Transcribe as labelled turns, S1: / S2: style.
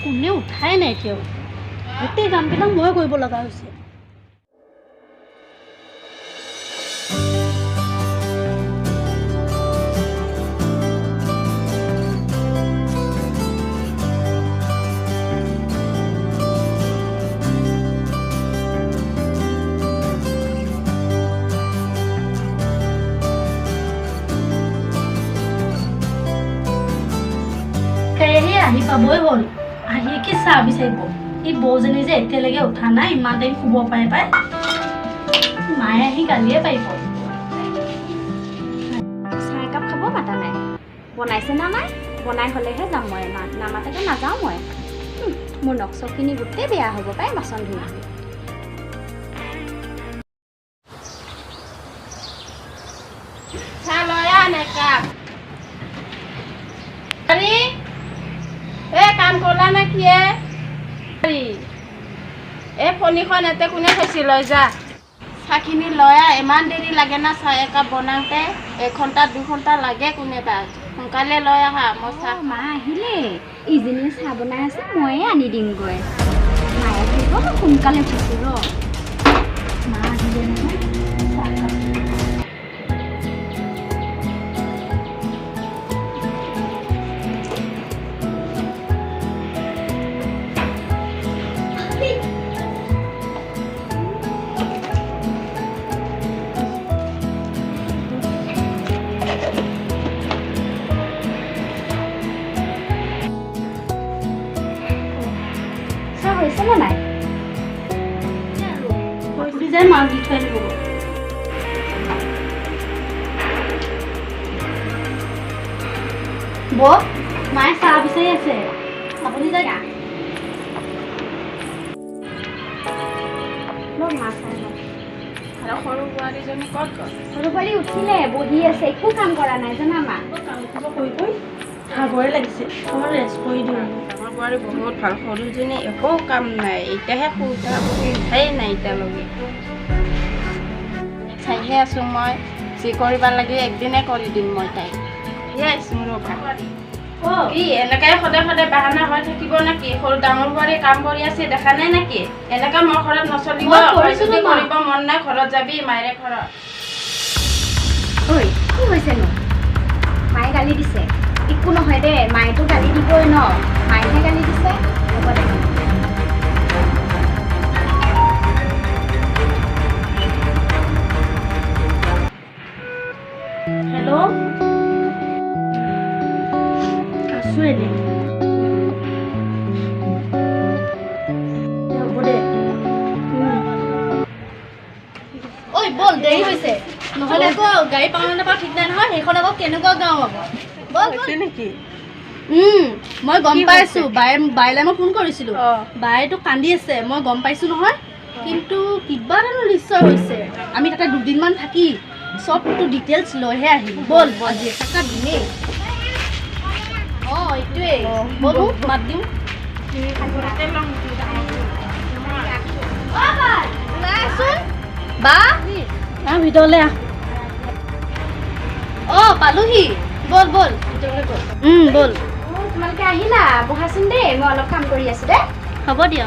S1: কোনে উঠাই নাই এতিয়াও গোটেই কামবিলাক মই কৰিব লগা হৈছে আহি পাবই হ'ল আহি কি চাহ বিচাৰিব এই বৌজনী যে এতিয়ালৈকে উঠা নাই ইমান টাইম শুব পাৰে পাই মায়ে আহি গালিয়ে পাৰিব
S2: চাহ একাপ খাব মাতা নাই বনাইছে না নাই বনাই হ'লেহে যাম মই নামাতাকে নাযাওঁ মই মোৰ নখ চখখিনি গোটেই বেয়া হ'ব পাই বাচন ধুই
S3: চাহ লৈ আন একাপ কাম কৰলা নে কি এই ফণীখন এতে কোনে থৈছি লৈ যা চাহখিনি লৈ আহ ইমান দেৰি লাগে না চাহ একাপ বনাওঁতে 1 ঘণ্টা 2 ঘণ্টা লাগে কোনেবা সোনকালে লৈ আহা মই চাহ
S2: মা আহিলে ইজনীয়ে চাহ বনাই আছে ময়ে আনি দিমগৈ মায়ে আহিব সোনকালে উঠিছোঁ ৰ মা আহিলে নহয় হৈছে নে নাই
S1: আপুনি যায় মাক দি থৈ আহিব বৌ মায়ে চাহ বিচাৰি আছে আপুনি যায়
S3: সৰু বোৱাৰীজনী ক'ত গ'ল
S2: সৰু পোৱালি উঠিলে বহি আছে একো কাম কৰা নাই জানা মা
S1: ভাগৰে লাগিছে অকণমান ৰেষ্ট কৰি দিওঁ
S3: আমাৰ বোৱাৰী বহুত ভাল সৰুজনী একো কাম নাই এতিয়াহে উঠাই নাই এতিয়ালৈকে চাইহে আছোঁ মই যি কৰিব লাগে একদিনে কৰি দিম মই তাইক আহিছোঁ ৰ'বা কি এনেকৈ সদায় সদায় বাহানা হৈ থাকিব নেকি সৰু ডাঙৰ বোৱাৰী কাম কৰি আছে দেখা নাই নেকি এনেকৈ মোৰ ঘৰত নচলিব যদি কৰিব মন নাই ঘৰত যাবি মায়েৰে ঘৰত
S2: ঐ কি হৈছেনো মায়ে গালি দিছে একো নহয় দে মায়েতো গালি দিবই ন মায়েহে গালি দিছে হ'ব দে
S1: হেল্ল' আছোঁ এনেই হ'ব দে ঐ ব'ল দেৰি হৈছে নহ'লে আকৌ গাড়ী পাওঁ নাপাওঁ ঠিক নাই নহয় সেইখন আকৌ কেনেকুৱা গাঁও হ'ব ব'ল
S3: নেকি
S1: মই গম পাইছোঁ বাইলৈ মই ফোন কৰিছিলোঁ বাইতো কান্দি আছে মই গম পাইছোঁ নহয় কিন্তু কিবা এটা নিশ্চয় হৈছে আমি তাতে দুদিনমান থাকি চবটো ডিটেইলছ লৈহে আহিম ব'ল আজি এটাকা দিমেই অঁ এইটোৱেই ব'লো মাত দিওঁ বা ভিতৰলৈ আহ অঁ পালোহি ব'ল ব'ল ভিতৰলৈ ব'ল ব'ল
S2: তোমালোকে আহিলা বহাচোন দেই মই অলপ কাম কৰি আছোঁ দে
S1: হ'ব দিয়া